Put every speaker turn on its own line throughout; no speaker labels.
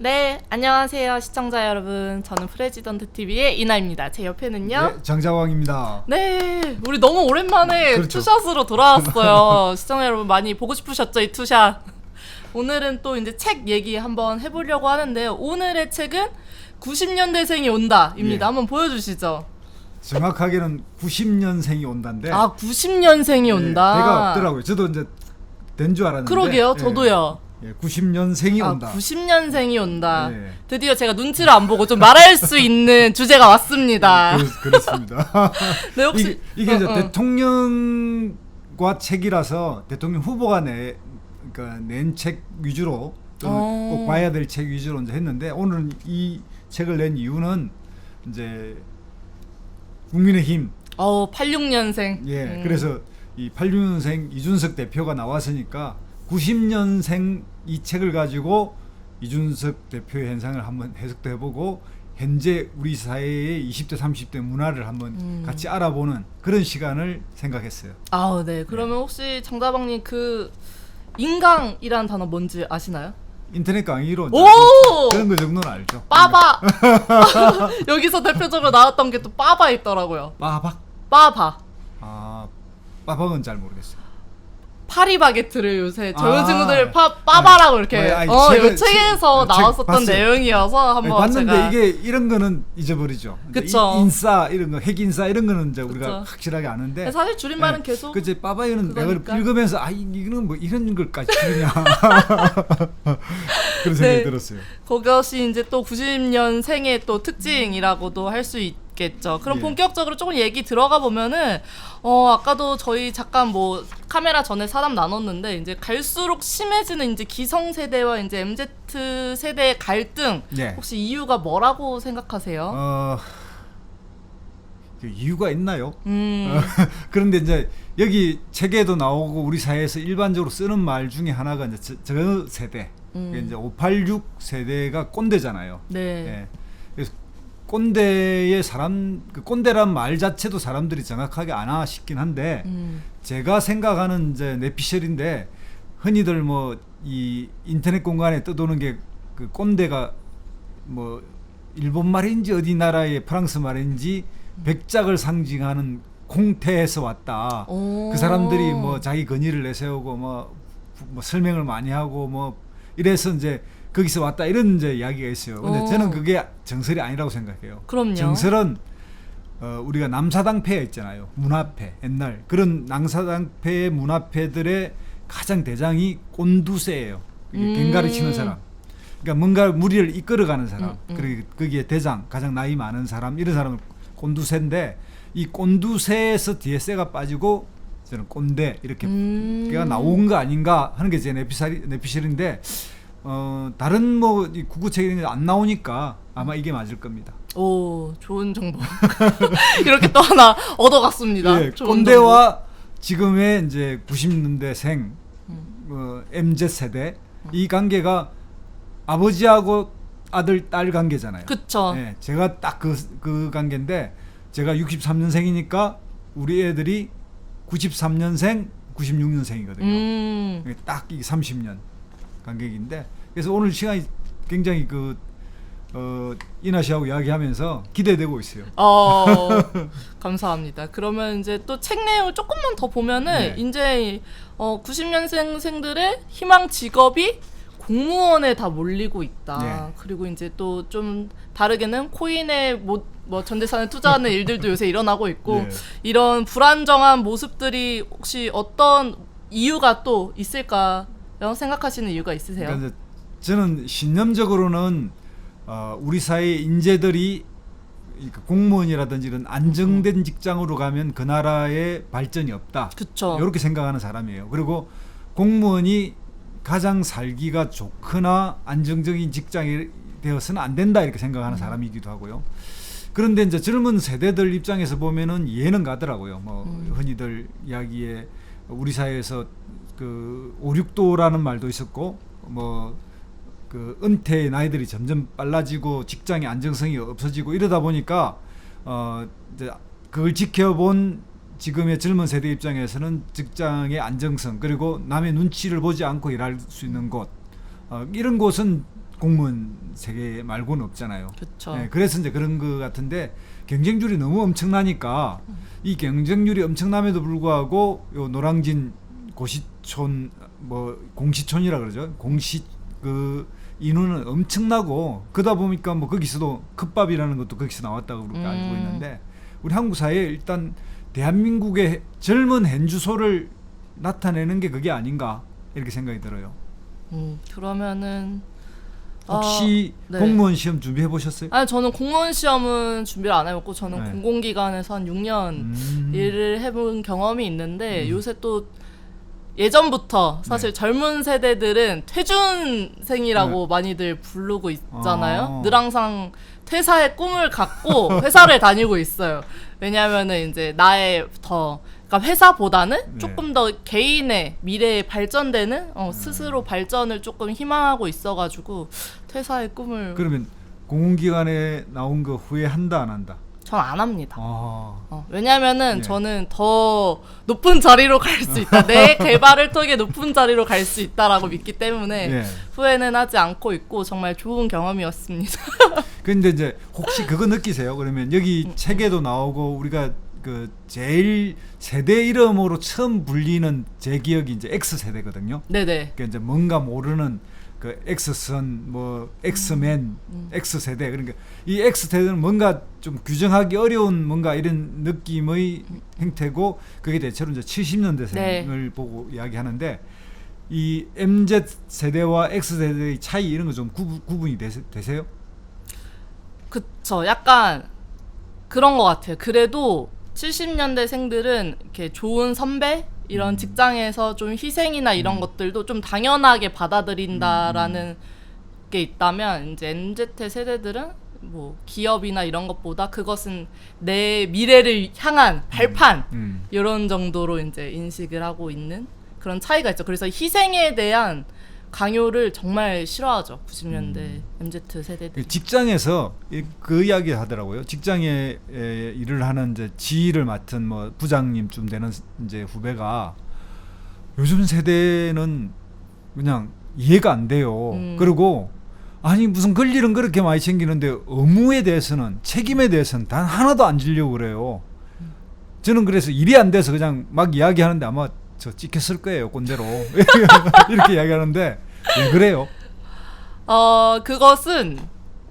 네, 안녕하세요, 시청자 여러분. 저는 프레지던트 TV의 이나입니다. 제 옆에는요.
네, 장자왕입니다.
네, 우리 너무 오랜만에
그렇죠.
투샷으로 돌아왔어요. 시청자 여러분 많이 보고 싶으셨죠, 이 투샷? 오늘은 또 이제 책 얘기 한번 해보려고 하는데요. 오늘의 책은 90년대생이 온다입니다.
예.
한번 보여주시죠.
정확하게는 90년생이 온다인데.
아, 90년생이 온다.
배가 없더라고요. 저도 이제 된 줄 알았는데.
그러게요, 저도요.
90년생이
아,
온다.
90년생이 온다.
예.
드디어 제가 눈치를 안 보고 좀 말할 수 있는 주제가 왔습니다.
그렇습니다.
네, 혹시
이게 이제 대통령과 책이라서 대통령 후보가 그러니까 낸 책 위주로 꼭 봐야 될 책 위주로 이제 했는데, 오늘은 이 책을 낸 이유는 이제 국민의힘
86년생.
그래서 이 86년생 이준석 대표가 나왔으니까 90년생 이 책을 가지고 이준석 대표의 현상을 한번 해석도 해보고 현재 우리 사회의 20대 30대 문화를 한번 같이 알아보는 그런 시간을 생각했어요.
아, 네. 그러면 혹시 정다방님 그 인강이라는 단어 뭔지 아시나요?
인터넷 강의로
오!
그런 거 정도는 알죠.
빠바. 여기서 대표적으로 나왔던 게 또 빠바 있더라고요.
빠박?
빠바.
아, 빠박은 잘 모르겠어요.
파리바게트를 요새 젊은
아,
친구들 빠바라고 이렇게
아니,
이거 책에서
책
나왔었던
봤어요.
내용이어서 한번
봤는데
제가
이게 이런 거는 잊어버리죠.
그쵸.
인싸 이런 거, 핵인싸 이런 거는 이제 우리가
그쵸.
확실하게 아는데.
사실 줄임말은 계속
그치, 빠바이는 내가
그거니까.
읽으면서 이거는 뭐 이런 걸까지 줄이냐 그런 생각이
네.
들었어요.
그것이 이제 또 90년생의 또 특징이라고도 할 수 있겠죠. 그럼
예.
본격적으로 조금 얘기 들어가 보면은 아까도 저희 잠깐 뭐 카메라 전에 사담 나눴는데 이제 갈수록 심해지는 이제 기성세대와 이제 MZ 세대의 갈등.
예.
혹시 이유가 뭐라고 생각하세요?
그 이유가 있나요?
음.
그런데 이제 여기 책에도 나오고 우리 사회에서 일반적으로 쓰는 말 중에 하나가 이제 저 세대, 이게 이제 586 세대가 꼰대잖아요.
네.
예. 그래서 꼰대의 그 꼰대란 말 자체도 사람들이 정확하게 아나 싶긴 한데, 제가 생각하는 이제 내피셜인데, 흔히들 뭐 이 인터넷 공간에 떠도는 게 그 꼰대가 뭐 일본 말인지 어디 나라의 프랑스 말인지 백작을 상징하는 공태에서 왔다.
오.
그 사람들이 뭐 자기 권위를 내세우고 뭐 설명을 많이 하고 뭐 이래서 이제 거기서 왔다, 이런 이제 이야기가 있어요. 근데 저는 그게 정설이 아니라고 생각해요.
그럼요.
정설은 우리가 남사당패 있잖아요. 문화패, 옛날 그런 남사당패의 문화패들의 가장 대장이 꼰두세예요. 갱가를 치는 사람. 그러니까 뭔가 무리를 이끌어가는 사람. 그리고 거기에 대장, 가장 나이 많은 사람, 이런 사람을 꼰두세인데, 이 꼰두세에서 뒤에 세가 빠지고 저는 꼰대 이렇게 가 나온 거 아닌가 하는 게 제 내피셜인데, 다른 뭐 구구책이 안 나오니까 아마 이게 맞을 겁니다.
오, 좋은 정보. 이렇게 또 하나 얻어갔습니다.
예,
좋은
꼰대와 지금의 이제 90년대생 MZ 세대, 이 관계가 아버지하고 아들 딸 관계잖아요.
그쵸.
예, 제가 딱 그 관계인데, 제가 63년생이니까 우리 애들이 93년생, 96년생이거든요. 딱 이 30년 간격인데, 그래서 오늘 시간이 굉장히 이나 씨하고 이야기하면서 기대되고 있어요.
감사합니다. 그러면 이제 또 책 내용을 조금만 더 보면은 이제 90년생들의 희망 직업이 공무원에 다 몰리고 있다. 그리고 이제 또 좀 다르게는 코인에 뭐 전재산을 투자하는 일들도 요새 일어나고 있고, 이런 불안정한 모습들이 혹시 어떤 이유가 또 있을까요? 생각하시는 이유가 있으세요?
그러니까 저는 신념적으로는 우리 사회의 인재들이 공무원이라든지 이런 안정된 직장으로 가면 그 나라의 발전이 없다.
그쵸.
이렇게 생각하는 사람이에요. 그리고 공무원이 가장 살기가 좋거나 안정적인 직장이 되어서는 안 된다, 이렇게 생각하는 사람이기도 하고요. 그런데 이제 젊은 세대들 입장에서 보면은 이해는 가더라고요. 뭐 흔히들 이야기에 우리 사회에서 그 5, 6도라는 말도 있었고, 뭐 그 은퇴 나이들이 점점 빨라지고 직장의 안정성이 없어지고 이러다 보니까 이제 그걸 지켜본 지금의 젊은 세대 입장에서는 직장의 안정성, 그리고 남의 눈치를 보지 않고 일할 수 있는 곳, 이런 곳은 공무원 세계 말고는 없잖아요.
그렇죠.
네, 그래서 이제 그런 것 같은데 경쟁률이 너무 엄청나니까 이 경쟁률이 엄청남에도 불구하고 요 노량진 고시촌 뭐 공시촌이라 그러죠. 공시 그 인원은 엄청나고 그러다 보니까 뭐 거기서도 컵밥이라는 것도 거기서 나왔다고 그렇게 알고 있는데 우리 한국 사회에 일단 대한민국의 젊은 현주소를 나타내는 게 그게 아닌가 이렇게 생각이 들어요.
그러면은
혹시
네.
공무원 시험 준비해 보셨어요?
아니 저는 공무원 시험은 준비를 안 해봤고 저는
네.
공공기관에서 한 6년 일을 해본 경험이 있는데 요새 또 예전부터 사실
네.
젊은 세대들은 퇴준생이라고 많이들 부르고 있잖아요. 늘 항상 퇴사의 꿈을 갖고 회사를 다니고 있어요. 왜냐하면은 이제 나의 그러니까 회사보다는 조금 더 개인의 미래에 발전되는 스스로 발전을 조금 희망하고 있어가지고 퇴사의 꿈을
그러면 공공기관에 나온 거 후회한다 안 한다?
전 안 합니다.
아.
왜냐면은
예.
저는 더 높은 자리로 갈 수 있다. 내 개발을 통해 높은 자리로 갈 수 있다라고 믿기 때문에
예.
후회는 하지 않고 있고 정말 좋은 경험이었습니다.
근데 이제 혹시 그거 느끼세요? 그러면 여기 책에도 나오고 우리가 그 제일 세대 이름으로 처음 불리는 제 기억이 이제 X 세대거든요.
네네.
그러니까 이제 뭔가 모르는 그 X선, 뭐 X맨, X 세대. 그러니까 이 X 세대는 뭔가 좀 규정하기 어려운 뭔가 이런 느낌의 형태고 그게 대체로 이제 70년대생을
네.
보고 이야기하는데 이 MZ 세대와 X 세대의 차이 이런 거 좀 구분이 되세요?
그쵸. 약간 그런 것 같아요. 그래도 70년대생들은 이렇게 좋은 선배 이런 직장에서 좀 희생이나 이런 것들도 좀 당연하게 받아들인다라는 게 있다면 이제 MZ 세대들은 뭐 기업이나 이런 것보다 그것은 내 미래를 향한 발판 이런 정도로 이제 인식을 하고 있는 그런 차이가 있죠. 그래서 희생에 대한 강요를 정말 싫어하죠. 90년대 MZ 세대들.
직장에서 그 이야기 하더라고요. 직장에 일을 하는 이제 지휘를 맡은 뭐 부장님쯤 되는 이제 후배가 요즘 세대는 그냥 이해가 안 돼요. 그리고 아니 무슨 권리는 그렇게 많이 챙기는데 의무에 대해서는 책임에 대해서는 단 하나도 안 지려고 그래요. 저는 그래서 일이 안 돼서 그냥 막 이야기하는데 아마 저 찍혔을 거예요, 꼰대로. 이렇게 이야기하는데 왜 그래요?
그것은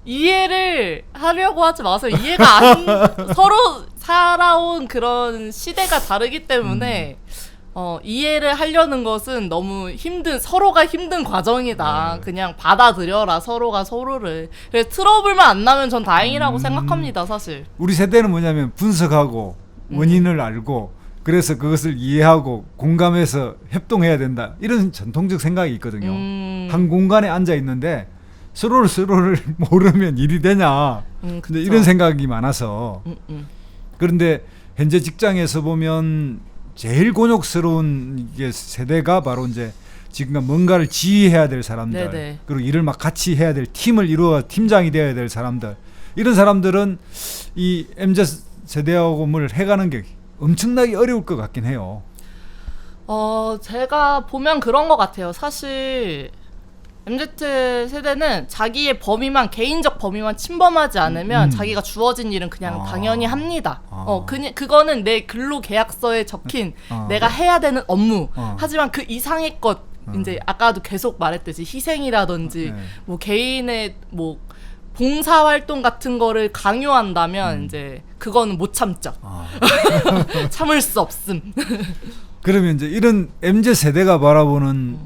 이해를 하려고 하지 마세요. 이해가 안 서로 살아온 그런 시대가 다르기 때문에 이해를 하려는 것은 너무 서로가 힘든 과정이다. 그냥 받아들여라, 서로가 서로를. 그래서 트러블만 안 나면 전 다행이라고 생각합니다, 사실.
우리 세대는 뭐냐면 분석하고 원인을 알고 그래서 그것을 이해하고 공감해서 협동해야 된다. 이런 전통적 생각이 있거든요. 한 공간에 앉아 있는데 서로를 모르면 일이 되냐. 근데 이런 생각이 많아서. 그런데 현재 직장에서 보면 제일 곤욕스러운 이게 세대가 바로 이제 지금 뭔가를 지휘해야 될 사람들,
네네.
그리고 일을 막 같이 해야 될 팀을 이루어 팀장이 되어야 될 사람들. 이런 사람들은 이 MZ 세대하고 뭘 해가는 게 엄청나게 어려울 것 같긴 해요.
제가 보면 그런 것 같아요. 사실 MZ 세대는 자기의 범위만, 개인적 범위만 침범하지 않으면 자기가 주어진 일은 그냥 당연히 합니다. 그거는 내 근로 계약서에 적힌 내가 해야 되는 업무. 하지만 그 이상의 것, 이제 아까도 계속 말했듯이 희생이라든지 뭐 개인의 뭐 봉사활동 같은 거를 강요한다면 이제 그거는 못 참죠. 참을 수 없음.
그러면 이제 이런 MZ 세대가 바라보는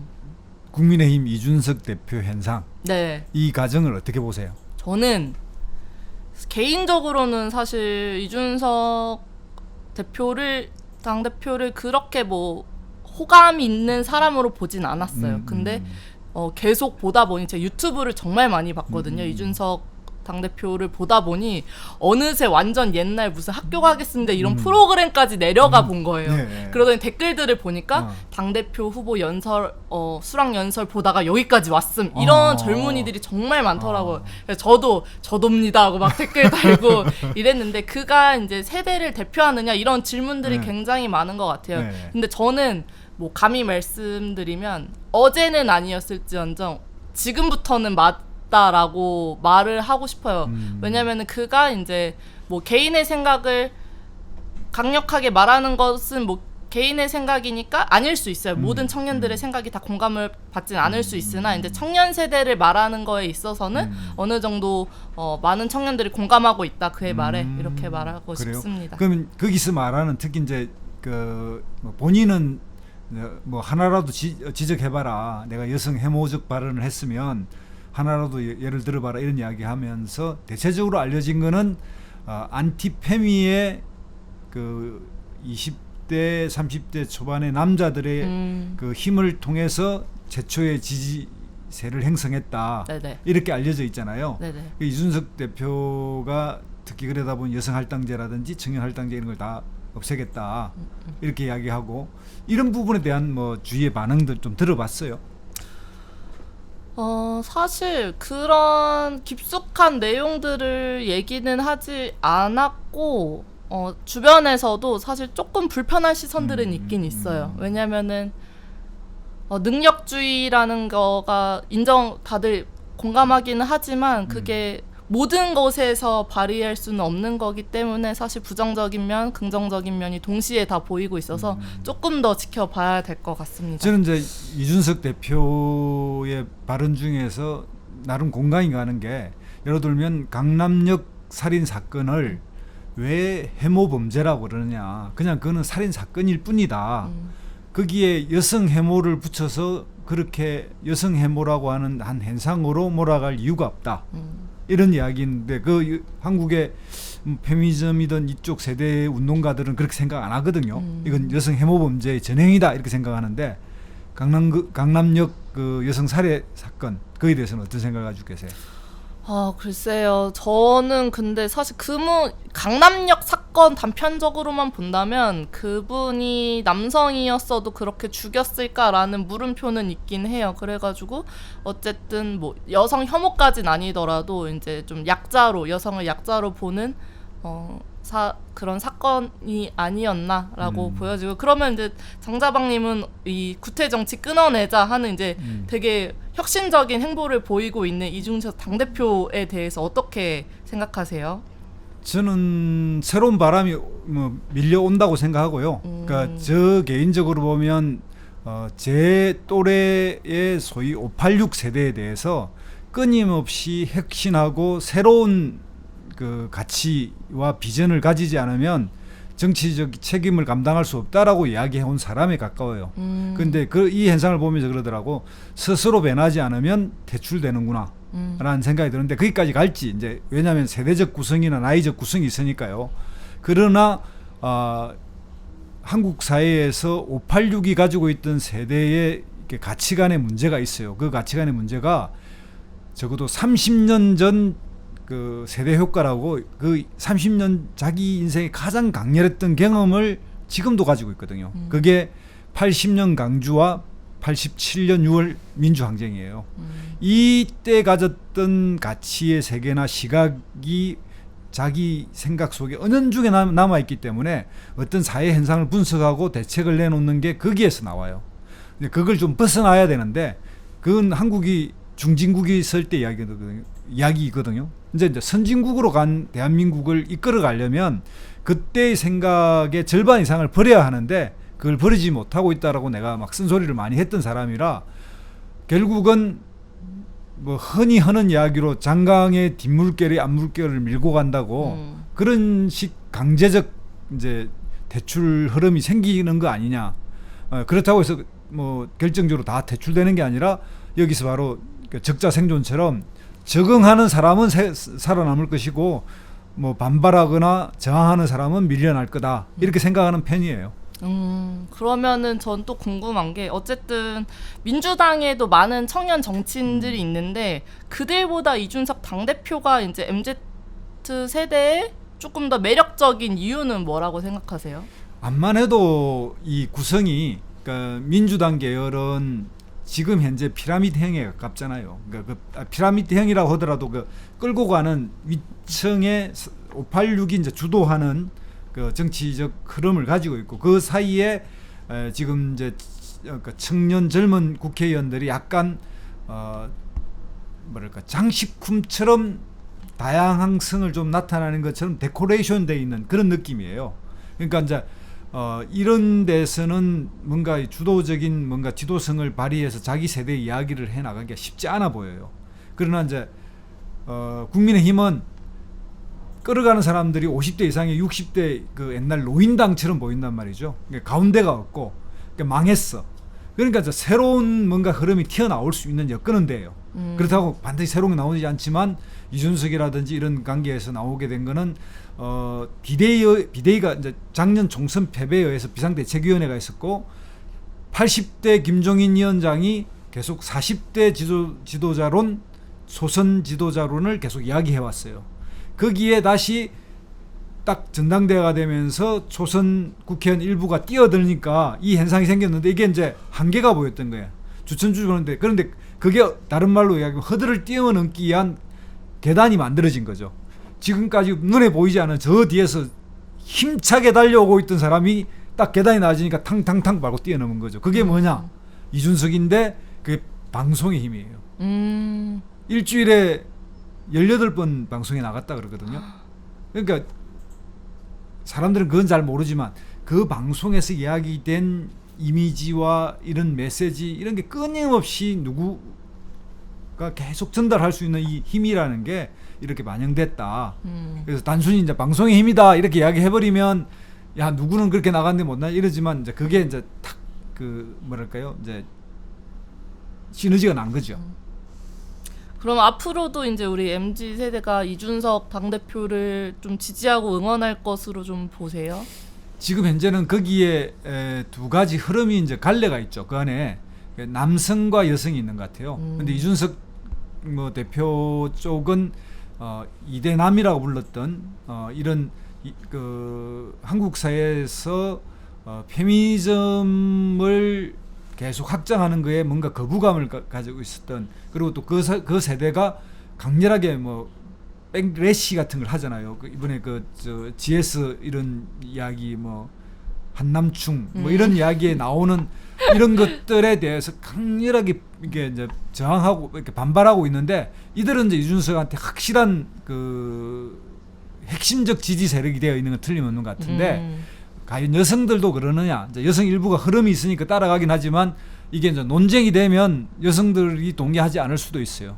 국민의힘 이준석 대표 현상,
네.
이 과정을 어떻게 보세요?
저는 개인적으로는 사실 이준석 당대표를 그렇게 뭐 호감 있는 사람으로 보진 않았어요. 근데 계속 보다 보니 제가 유튜브를 정말 많이 봤거든요. 이준석 당대표를 보다 보니 어느새 완전 옛날 무슨 학교 가겠습니다 이런 프로그램까지 내려가 본 거예요.
네.
그러더니 댓글들을 보니까 당대표 후보 수락 연설 보다가 여기까지 왔음 이런 젊은이들이 정말 많더라고요. 그래서 저도입니다 하고 막 댓글 달고 이랬는데 그가 이제 세대를 대표하느냐 이런 질문들이 굉장히 많은 것 같아요. 근데 저는 뭐 감히 말씀드리면 어제는 아니었을지언정 지금부터는 있다라고 말을 하고 싶어요. 왜냐면은 그가 이제 뭐 개인의 생각을 강력하게 말하는 것은 뭐 개인의 생각이니까 아닐 수 있어요. 모든 청년들의 생각이 다 공감을 받진 않을 수 있으나 이제 청년 세대를 말하는 거에 있어서는 어느 정도 많은 청년들이 공감하고 있다 그의 말에 이렇게 말하고
그래요?
싶습니다.
그러면 거기서 말하는 특히 이제 그 본인은 뭐 하나라도 지적해봐라. 내가 여성 해모적 발언을 했으면 하나라도 예를 들어봐라 이런 이야기하면서 대체적으로 알려진 거는 안티페미의 그 20대 30대 초반의 남자들의 그 힘을 통해서 최초의 지지세를 형성했다.
네네.
이렇게 알려져 있잖아요.
네네.
이준석 대표가 특히 그러다 보니 여성할당제라든지 청년할당제 이런 걸 다 없애겠다 이렇게 이야기하고 이런 부분에 대한 뭐 주위의 반응들 좀 들어봤어요.
사실 그런 깊숙한 내용들을 얘기는 하지 않았고 주변에서도 사실 조금 불편한 시선들은 있긴 있어요. 왜냐면은 능력주의라는 거가 다들 공감하기는 하지만 그게 모든 것에서 발휘할 수는 없는 거기 때문에 사실 부정적인 면, 긍정적인 면이 동시에 다 보이고 있어서 조금 더 지켜봐야 될 것 같습니다.
저는 이제 이준석 대표의 발언 중에서 나름 공감이 가는 게 예를 들면 강남역 살인 사건을 왜 해모 범죄라고 그러느냐. 그냥 그거는 살인 사건일 뿐이다. 거기에 여성 해모를 붙여서 그렇게 여성 해모라고 하는 한 현상으로 몰아갈 이유가 없다. 이런 이야기인데 그 한국의 페미니즘이든 이쪽 세대 운동가들은 그렇게 생각 안 하거든요. 이건 여성 해모 범죄의 전형이다 이렇게 생각하는데 강남역 그 여성 살해 사건 그에 대해서는 어떤 생각을 가지고 계세요?
글쎄요. 저는 근데 사실 강남역 사건 단편적으로만 본다면 그분이 남성이었어도 그렇게 죽였을까라는 물음표는 있긴 해요. 그래가지고 어쨌든 뭐 여성 혐오까지는 아니더라도 이제 좀 여성을 약자로 보는 그런 사건이 아니었나라고 보여지고 그러면 이제 장자방님은 이 구태 정치 끊어내자 하는 이제 되게 혁신적인 행보를 보이고 있는 이준석 당대표에 대해서 어떻게 생각하세요?
저는 새로운 바람이 뭐 밀려온다고 생각하고요. 그러니까 저 개인적으로 보면 제 또래의 소위 586 세대에 대해서 끊임없이 혁신하고 새로운 그 가치와 비전을 가지지 않으면 정치적 책임을 감당할 수 없다라고 이야기해온 사람에 가까워요. 그런데 이 현상을 보면서 그러더라고. 스스로 변하지 않으면 퇴출되는구나 라는 생각이 드는데 거기까지 갈지 이제 왜냐하면 세대적 구성이나 나이적 구성이 있으니까요. 그러나 한국 사회에서 586이 가지고 있던 세대의 가치관의 문제가 있어요. 그 가치관의 문제가 적어도 30년 전 그 세대 효과라고 그 30년 자기 인생에 가장 강렬했던 경험을 지금도 가지고 있거든요. 그게 80년 강주와 87년 6월 민주항쟁이에요. 이때 가졌던 가치의 세계나 시각이 자기 생각 속에 은연중에 남아있기 때문에 어떤 사회 현상을 분석하고 대책을 내놓는 게 거기에서 나와요. 근데 그걸 좀 벗어나야 되는데 그건 한국이 중진국이 있을 때 이야기거든요. 이제 선진국으로 간 대한민국을 이끌어 가려면 그때의 생각의 절반 이상을 버려야 하는데 그걸 버리지 못하고 있다라고 내가 막 쓴소리를 많이 했던 사람이라 결국은 뭐 흔히 하는 이야기로 장강의 뒷물결이 앞물결을 밀고 간다고 그런 식 강제적 이제 대출 흐름이 생기는 거 아니냐. 그렇다고 해서 뭐 결정적으로 다 대출되는 게 아니라 여기서 바로 적자 생존처럼 적응하는 사람은 살아남을 것이고 뭐 반발하거나 저항하는 사람은 밀려날 거다 이렇게 생각하는 편이에요.
그러면은 전 또 궁금한 게 어쨌든 민주당에도 많은 청년 정치인들이 있는데 그들보다 이준석 당대표가 이제 MZ 세대에 조금 더 매력적인 이유는 뭐라고 생각하세요?
암만 해도 이 구성이 그러니까 민주당 계열은 지금 현재 피라미드형에 가깝잖아요. 그러니까 피라미드형이라고 하더라도 그 끌고 가는 위층의 586이 이제 주도하는 그 정치적 흐름을 가지고 있고 그 사이에 지금 이제 청년 젊은 국회의원들이 약간 뭐랄까 장식품처럼 다양성을 좀 나타나는 것처럼 데코레이션 돼 있는 그런 느낌이에요. 그러니까 이제 이런 데서는 뭔가 주도적인 뭔가 지도성을 발휘해서 자기 세대 이야기를 해 나가기가 쉽지 않아 보여요. 그러나 이제 국민의힘은 끌어가는 사람들이 50대 이상의 60대 그 옛날 노인당처럼 보인단 말이죠. 그러니까 가운데가 없고 그러니까 망했어. 그러니까 이제 새로운 뭔가 흐름이 튀어나올 수 있는 여건은 돼요. 그렇다고 반드시 새로운 게 나오지 않지만 이준석이라든지 이런 관계에서 나오게 된 거는 비대위가 이제 작년 총선 패배에 의해서 비상대책위원회가 있었고 80대 김종인 위원장이 계속 40대 지도자론 소선 지도자론을 계속 이야기해 왔어요. 거기에 다시 딱 전당대회가 되면서 초선 국회의원 일부가 뛰어들니까 이 현상이 생겼는데 이게 이제 한계가 보였던 거예요. 주천주 보는데 그런데 그게 다른 말로 이야기하면 허들을 뛰어넘기 위한 계단이 만들어진 거죠. 지금까지 눈에 보이지 않은 저 뒤에서 힘차게 달려오고 있던 사람이 딱 계단이 낮으니까 탕탕탕 밟고 뛰어넘은 거죠. 그게 뭐냐? 이준석인데 그게 방송의 힘이에요. 일주일에 18번 방송에 나갔다 그러거든요. 그러니까 사람들은 그건 잘 모르지만 그 방송에서 이야기된 이미지와 이런 메시지 이런 게 끊임없이 누구가 계속 전달할 수 있는 이 힘이라는 게 이렇게 반영됐다. 그래서 단순히 이제 방송의 힘이다 이렇게 이야기해버리면 야 누구는 그렇게 나갔는데 못나 이러지만 이제 그게 이제 탁 그 뭐랄까요 이제 시너지가 난 거죠.
그럼 앞으로도 이제 우리 MZ 세대가 이준석 당대표를 좀 지지하고 응원할 것으로 좀 보세요?
지금 현재는 거기에 두 가지 흐름이 이제 갈래가 있죠. 그 안에 남성과 여성이 있는 것 같아요. 근데 이준석 뭐 대표 쪽은 이대남이라고 불렀던 이런 그 한국 사회에서 페미니즘을 계속 확장하는 거에 뭔가 거부감을 가지고 있었던 그리고 또 그 세대가 강렬하게 뭐 백래시 같은 걸 하잖아요. 이번에 저 GS 이런 이야기 뭐 한남충 뭐 이런 이야기에 나오는 이런 것들에 대해서 강렬하게 이게 이제 저항하고 이렇게 반발하고 있는데 이들은 이제 이준석한테 확실한 그 핵심적 지지 세력이 되어 있는 건 틀림없는 것 같은데 과연 여성들도 그러느냐? 이제 여성 일부가 흐름이 있으니까 따라가긴 하지만 이게 이제 논쟁이 되면 여성들이 동의하지 않을 수도 있어요.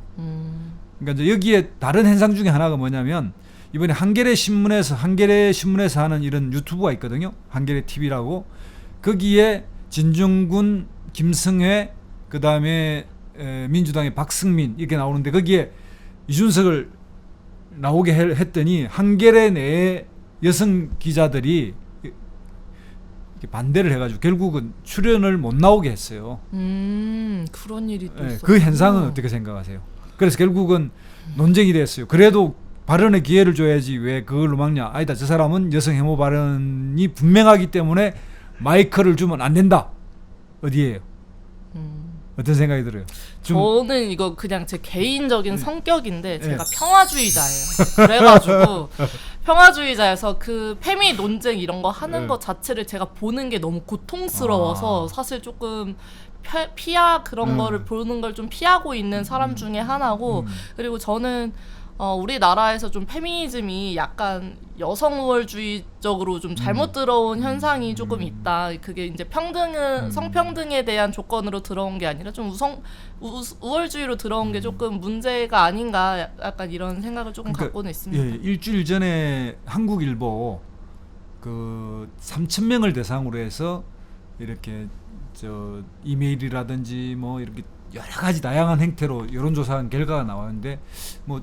그러니까 이제 여기에 다른 현상 중에 하나가 뭐냐면 이번에 한겨레 신문에서 하는 이런 유튜브가 있거든요. 한겨레 TV라고 거기에 진중군, 김성회, 그 다음에 민주당의 박승민 이렇게 나오는데 거기에 이준석을 나오게 했더니 한겨레 내에 여성 기자들이 반대를 해가지고 결국은 출연을 못 나오게 했어요.
그런 일이 또 있었구나.
그 현상은 어떻게 생각하세요? 그래서 결국은 논쟁이 됐어요. 그래도 발언의 기회를 줘야지 왜 그걸로 막냐? 아니다. 저 사람은 여성 혐오 발언이 분명하기 때문에 마이크를 주면 안 된다. 어디에요? 어떤 생각이 들어요?
저는 이거 그냥 제 개인적인 성격인데 제가 평화주의자예요. 그래가지고 평화주의자여서 그 페미 논쟁 이런 거 하는 것 자체를 제가 보는 게 너무 고통스러워서 사실 조금 그런 거를 보는 걸 좀 피하고 있는 사람 중에 하나고 그리고 저는 우리나라에서 좀 페미니즘이 약간 여성 우월주의적으로 좀 잘못 들어온 현상이 조금 있다. 그게 이제 성평등에 대한 조건으로 들어온 게 아니라 좀 우월주의로 들어온 게 조금 문제가 아닌가 약간 이런 생각을 조금 갖고는 있습니다.
예, 일주일 전에 한국일보 그 3,000명을 대상으로 해서 이렇게 저 이메일이라든지 뭐 이렇게 여러 가지 다양한 행태로 여론조사한 결과가 나왔는데 뭐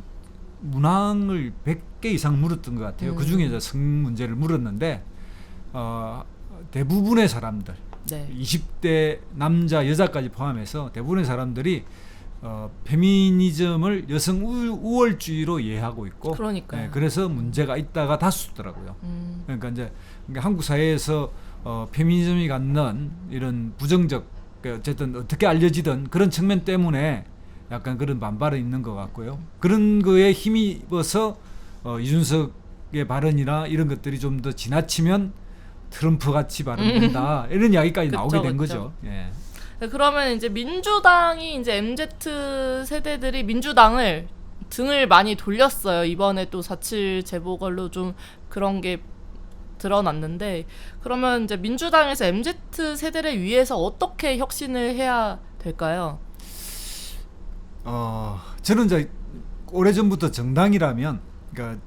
문항을 100개 이상 물었던 것 같아요. 그 중에 성 문제를 물었는데 대부분의 사람들, 20대 남자 여자까지 포함해서 대부분의 사람들이 페미니즘을 여성 우월주의로 이해하고 있고,
그러니까요.
그래서 문제가 있다가 다수더라고요. 그러니까 이제 한국 사회에서 페미니즘이 갖는 이런 부정적, 어쨌든 어떻게 알려지든 그런 측면 때문에 약간 그런 반발은 있는 것 같고요. 그런 거에 힘입어서 이준석의 발언이나 이런 것들이 좀 더 지나치면 트럼프 같이 발언된다 이런 이야기까지 나오게 된 거죠. 예.
그러면 이제 민주당이 이제 MZ 세대들이 민주당을 등을 많이 돌렸어요. 이번에 또 4.7 재보궐로 좀 그런 게 드러났는데, 그러면 이제 민주당에서 MZ 세대를 위해서 어떻게 혁신을 해야 될까요?
저는 이제 오래전부터 정당이라면, 그러니까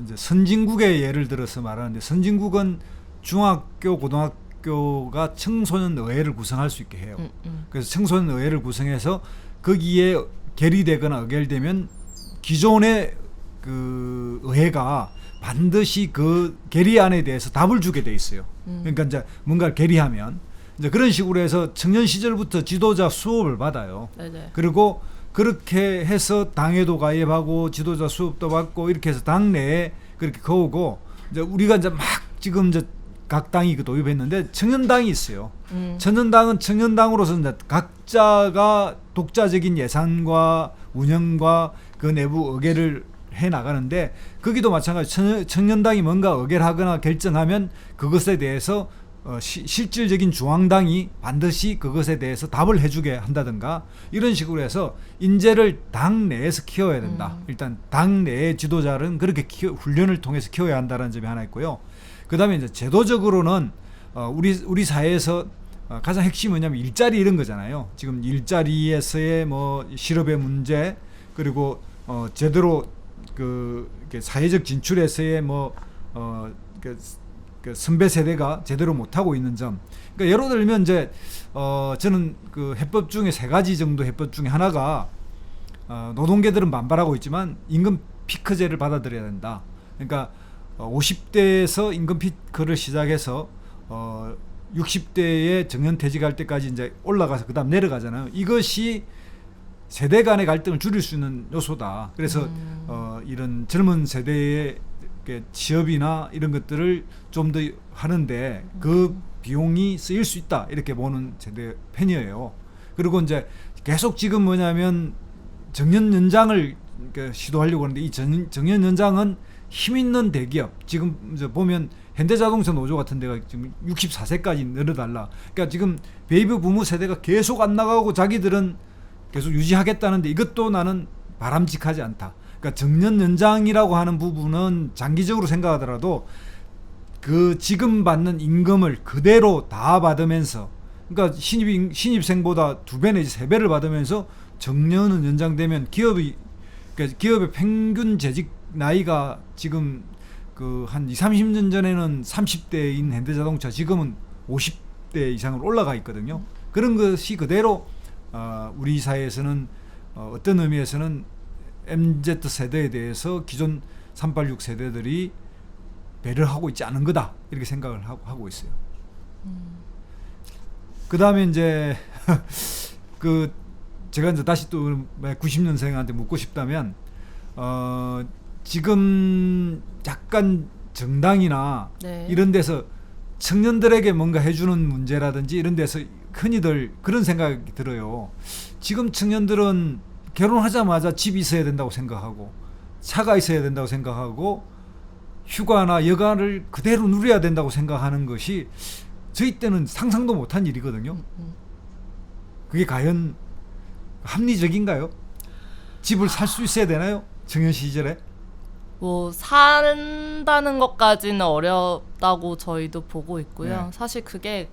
이제 선진국의 예를 들어서 말하는데, 선진국은 중학교, 고등학교가 청소년 의회를 구성할 수 있게 해요. 그래서 청소년 의회를 구성해서 거기에 결의되거나 의결되면 기존의 그 의회가 반드시 그 결의안에 대해서 답을 주게 돼 있어요. 그러니까 이제 뭔가를 결의하면 이제 그런 식으로 해서 청년 시절부터 지도자 수업을 받아요.
네네.
그리고 그렇게 해서 당에도 가입하고 지도자 수업도 받고 이렇게 해서 당내에 그렇게 거오고, 이제 우리가 이제 막 지금 이제 각 당이 그 도입했는데 청년당이 있어요. 청년당은 청년당으로서 이제 각자가 독자적인 예산과 운영과 그 내부 의결을 해 나가는데, 거기도 마찬가지 청년당이 뭔가 의결하거나 결정하면 그것에 대해서 실질적인 중앙당이 반드시 그것에 대해서 답을 해주게 한다든가, 이런 식으로 해서 인재를 당 내에서 키워야 된다. 일단 당 내의 지도자는 그렇게 훈련을 통해서 키워야 한다는 점이 하나 있고요. 그 다음에 이제 제도적으로는 우리 사회에서 가장 핵심이 뭐냐면 일자리 이런 거잖아요. 지금 일자리에서의 뭐 실업의 문제, 그리고 제대로 그 사회적 진출에서의 뭐 그 선배 세대가 제대로 못 하고 있는 점. 그러니까 예를 들면 이제 저는 그 해법 중에 3가지 정도 해법 중에 하나가, 노동계들은 반발하고 있지만 임금 피크제를 받아들여야 된다. 그러니까 50대에서 임금 피크를 시작해서 60대에 정년퇴직할 때까지 이제 올라가서 그다음 내려가잖아요. 이것이 세대 간의 갈등을 줄일 수 있는 요소다. 그래서 이런 젊은 세대의 취업이나 이런 것들을 좀 더 하는데 그 비용이 쓰일 수 있다, 이렇게 보는 세대 편이에요. 그리고 이제 계속 지금 뭐냐면 정년 연장을 시도하려고 하는데, 이 정년 연장은 힘 있는 대기업, 지금 이제 보면 현대자동차 노조 같은 데가 지금 64세까지 늘어달라. 그러니까 지금 베이비 부모 세대가 계속 안 나가고 자기들은 계속 유지하겠다는데, 이것도 나는 바람직하지 않다. 그러니까 정년 연장이라고 하는 부분은 장기적으로 생각하더라도 그 지금 받는 임금을 그대로 다 받으면서, 그러니까 신입생보다 2배 내지 3배를 받으면서 정년은 연장되면 그러니까 기업의 평균 재직 나이가 지금 그 한 20-30년 전에는 30대인 현대자동차 지금은 50대 이상으로 올라가 있거든요. 그런 것이 그대로 우리 사회에서는 어떤 의미에서는 MZ 세대에 대해서 기존 386 세대들이 배려를 하고 있지 않은 거다, 이렇게 생각을 하고 있어요. 그 다음에 이제 그 제가 이제 다시 또 90년생한테 묻고 싶다면, 지금 약간 정당이나
네.
이런 데서 청년들에게 뭔가 해주는 문제라든지 이런 데서 흔히들 그런 생각이 들어요. 지금 청년들은 결혼하자마자 집이 있어야 된다고 생각하고, 차가 있어야 된다고 생각하고, 휴가나 여가를 그대로 누려야 된다고 생각하는 것이 저희 때는 상상도 못한 일이거든요. 그게 과연 합리적인가요? 집을 살 수 있어야 되나요? 청년 시절에?
뭐 산다는 것까지는 어렵다고 저희도 보고 있고요.
네.
사실 그게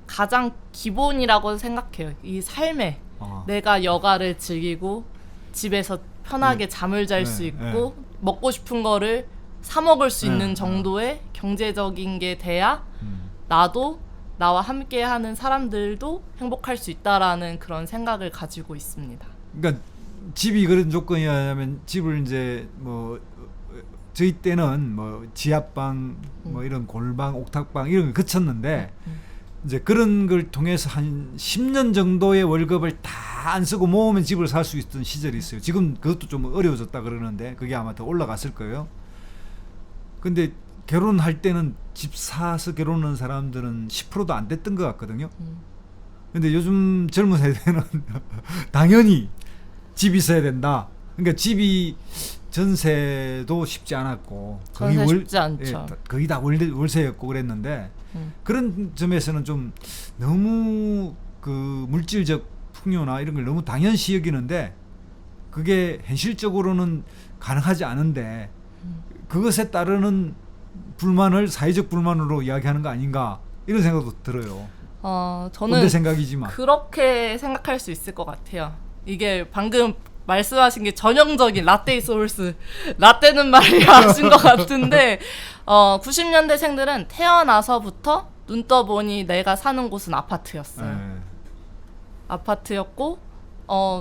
가장 기본이라고 생각해요. 이 삶에 내가 여가를 즐기고 집에서 편하게 잠을 잘 수 있고 먹고 싶은 거를 사 먹을 수 있는 정도의 경제적인 게 돼야 나도 나와 함께 하는 사람들도 행복할 수 있다라는 그런 생각을 가지고 있습니다.
그러니까 집이 그런 조건이라면 집을 이제 뭐 저희 때는 뭐 지하방 뭐 이런 골방, 옥탑방 이런 걸 거쳤는데 이제 그런 걸 통해서 한 10년 정도의 월급을 다 안 쓰고 모으면 집을 살 수 있던 시절이 있어요. 지금 그것도 좀 어려워졌다 그러는데 그게 아마 더 올라갔을 거예요. 근데 결혼할 때는 집 사서 결혼하는 사람들은 10%도 안 됐던 것 같거든요. 근데 요즘 젊은 세대는 당연히 집이 있어야 된다. 그러니까 집이 전세도 쉽지 않았고
전세 쉽지 않죠.
거의 다 월세였고 그랬는데 그런 점에서는 좀 너무 그 물질적 풍요나 이런 걸 너무 당연시 여기는데 그게 현실적으로는 가능하지 않은데 그것에 따르는 불만을 사회적 불만으로 이야기하는 거 아닌가 이런 생각도 들어요.
저는
꼰대 생각이지만
그렇게 생각할 수 있을 것 같아요. 이게 방금 말씀하신 게 전형적인 라떼 소울스 라떼는 말이야 하신 것 같은데 90년대생들은 태어나서부터 눈 떠보니 내가 사는 곳은 아파트였어요.
네.
아파트였고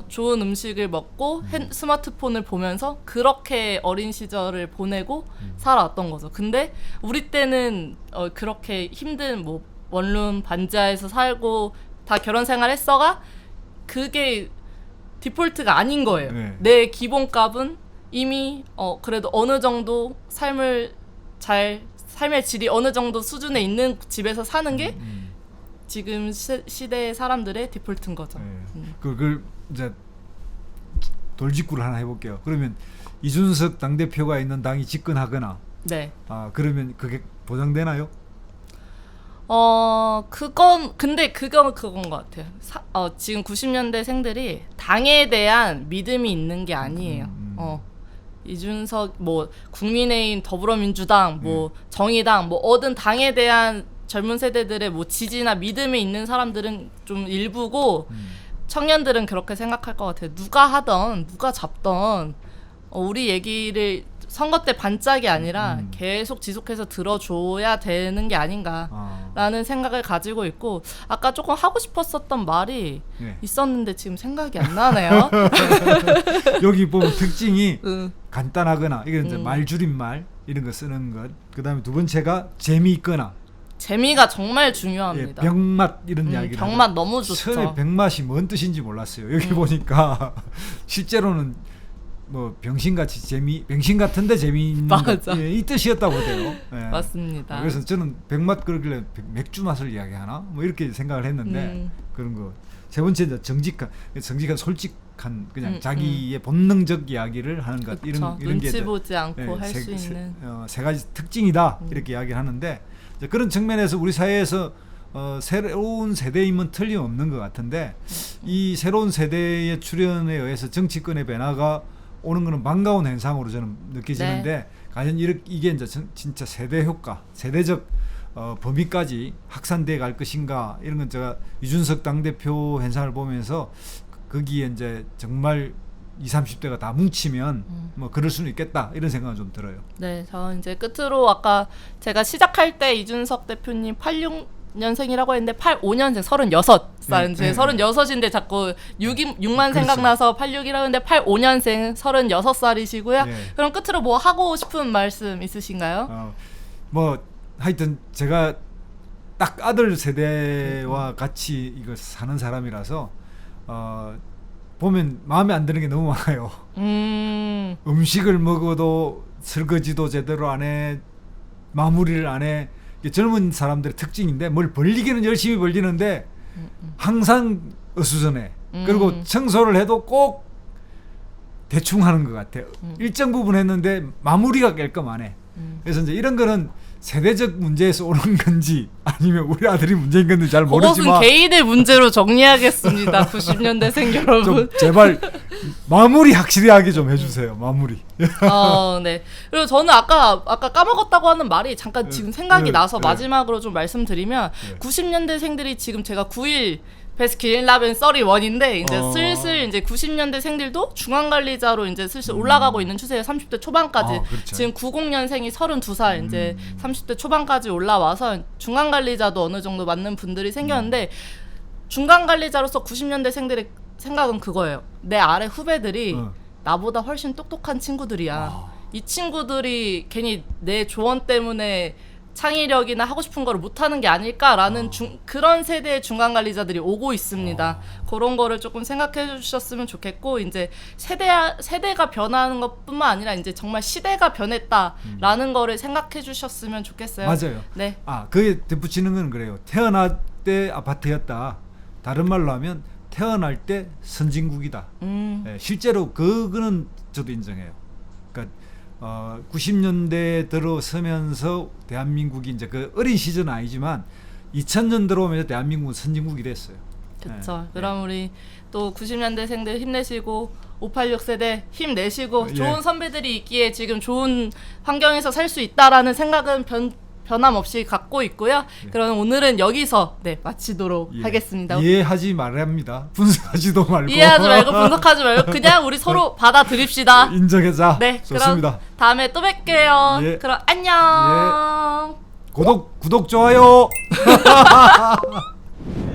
좋은 음식을 먹고 스마트폰을 보면서 그렇게 어린 시절을 보내고 살아왔던 거죠. 근데 우리 때는 그렇게 힘든 뭐 원룸 반지하에서 살고 다 결혼 생활했어가 그게 디폴트가 아닌 거예요.
네.
내 기본값은 이미 그래도 어느 정도 삶의 질이 어느 정도 수준에 있는 집에서 사는 게 지금 시대의 사람들의 디폴트인 거죠.
네. 그걸 이제 돌직구를 하나 해볼게요. 그러면 이준석 당대표가 있는 당이 집권하거나
네.
그러면 그게 보장되나요?
근데 그건 것 같아요. 지금 90년대생들이 당에 대한 믿음이 있는 게 아니에요. 이준석, 뭐, 국민의힘, 더불어민주당, 뭐, 정의당, 뭐, 어떤 당에 대한 젊은 세대들의 뭐, 지지나 믿음이 있는 사람들은 좀 일부고, 청년들은 그렇게 생각할 것 같아요. 누가 하던, 누가 잡던, 우리 얘기를 선거 때 반짝이 아니라 계속 지속해서 들어줘야 되는 게 아닌가라는 생각을 가지고 있고 아까 조금 하고 싶었었던 말이 있었는데 지금 생각이 안 나네요.
여기 보면 특징이 간단하거나 이게 이제 말 줄임말 이런 거 쓰는 것. 그다음에 두 번째가 재미있거나.
재미가 정말 중요합니다.
병맛 이런 이야기를
병맛 너무 좋죠.
처음에 병맛이 뭔 뜻인지 몰랐어요. 여기 보니까 실제로는 뭐 병신같이 병신 같은데 재미있는
맞아.
이 뜻이었다고 해요.
맞습니다.
그래서 저는 병맛 그러길래 맥주 맛을 이야기하나 뭐 이렇게 생각을 했는데 그런 거. 세 번째 이제 정직한 솔직한 그냥 자기의 본능적 이야기를 하는 것 이런
눈치
게
보지 않고 할 수 있는
세 가지 특징이다 이렇게 이야기를 하는데 이제 그런 측면에서 우리 사회에서 새로운 세대임은 틀림없는 것 같은데 이 새로운 세대의 출현에 의해서 정치권의 변화가 오는 것은 반가운 현상으로 저는 느껴지는데 과연 이게 이제 진짜 세대 효과, 세대적 범위까지 확산돼 갈 것인가 이런 건 제가 이준석 당대표 현상을 보면서 거기에 이제 정말 20, 30대가 다 뭉치면 뭐 그럴 수는 있겠다 이런 생각은 좀 들어요.
네, 저 이제 끝으로 아까 제가 시작할 때 이준석 대표님 86년생이라고 했는데 85년생 36살 이제 36인데 자꾸 6만 생각나서 86이라고 했는데 85년생 36살이시고요. 그럼 끝으로 뭐 하고 싶은 말씀 있으신가요?
뭐 하여튼 제가 딱 아들 세대와 같이 이걸 사는 사람이라서 보면 마음에 안 드는 게 너무 많아요. 음식을 먹어도 설거지도 제대로 안 해, 마무리를 안 해. 이게 젊은 사람들의 특징인데 뭘 벌리기는 열심히 벌리는데 항상 어수선해. 그리고 청소를 해도 꼭 대충 하는 것 같아요. 일정 부분 했는데 마무리가 깔끔 안 해. 그래서 이제 이런 거는 세대적 문제에서 오는 건지 아니면 우리 아들이 문제인 건지 잘 모르지만
그것은 개인의 문제로 정리하겠습니다. 90년대생 여러분.
좀 제발 마무리 확실히 하게 좀 해주세요. 마무리.
네. 그리고 저는 아까 까먹었다고 하는 말이 잠깐 지금 생각이 나서 마지막으로 좀 말씀드리면 90년대생들이 지금 제가 9일 베스킨라빈 31인데 이제 슬슬 이제 90년대생들도 중앙관리자로 이제 슬슬 올라가고 있는 추세예요. 30대 초반까지.
그렇죠.
지금 90년생이 32살 이제 30대 초반까지 올라와서 중앙관리자도 어느 정도 맞는 분들이 생겼는데 중간관리자로서 90년대생들의 생각은 그거예요. 내 아래 후배들이 나보다 훨씬 똑똑한 친구들이야. 이 친구들이 괜히 내 조언 때문에 창의력이나 하고 싶은 거를 못하는 게 아닐까라는 그런 세대의 중간관리자들이 오고 있습니다. 그런 거를 조금 생각해 주셨으면 좋겠고 이제 세대가 변하는 것뿐만 아니라 이제 정말 시대가 변했다라는 거를 생각해 주셨으면 좋겠어요.
맞아요.
네.
그게 덧붙이는 건 그래요. 태어날 때 아파트였다. 다른 말로 하면 태어날 때 선진국이다. 실제로 그거는 저도 인정해요. 그러니까 90년대 들어서면서 대한민국이 이제 그 어린 시절은 아니지만 2000년 들어오면서 대한민국은 선진국이 됐어요.
그렇죠.
네.
그럼 우리 또 90년대생들 힘내시고 586 세대 힘내시고
예.
좋은 선배들이 있기에 지금 좋은 환경에서 살 수 있다라는 생각은 변함없이 갖고 있고요. 그럼 오늘은 여기서 마치도록
예.
하겠습니다.
이해하지 말랍니다. 분석하지도 말고.
이해하지 말고 분석하지 말고 그냥 우리 서로 받아들입시다.
인정해자.
네,
좋습니다.
그럼 다음에 또 뵐게요.
예.
그럼 안녕.
구독 좋아요.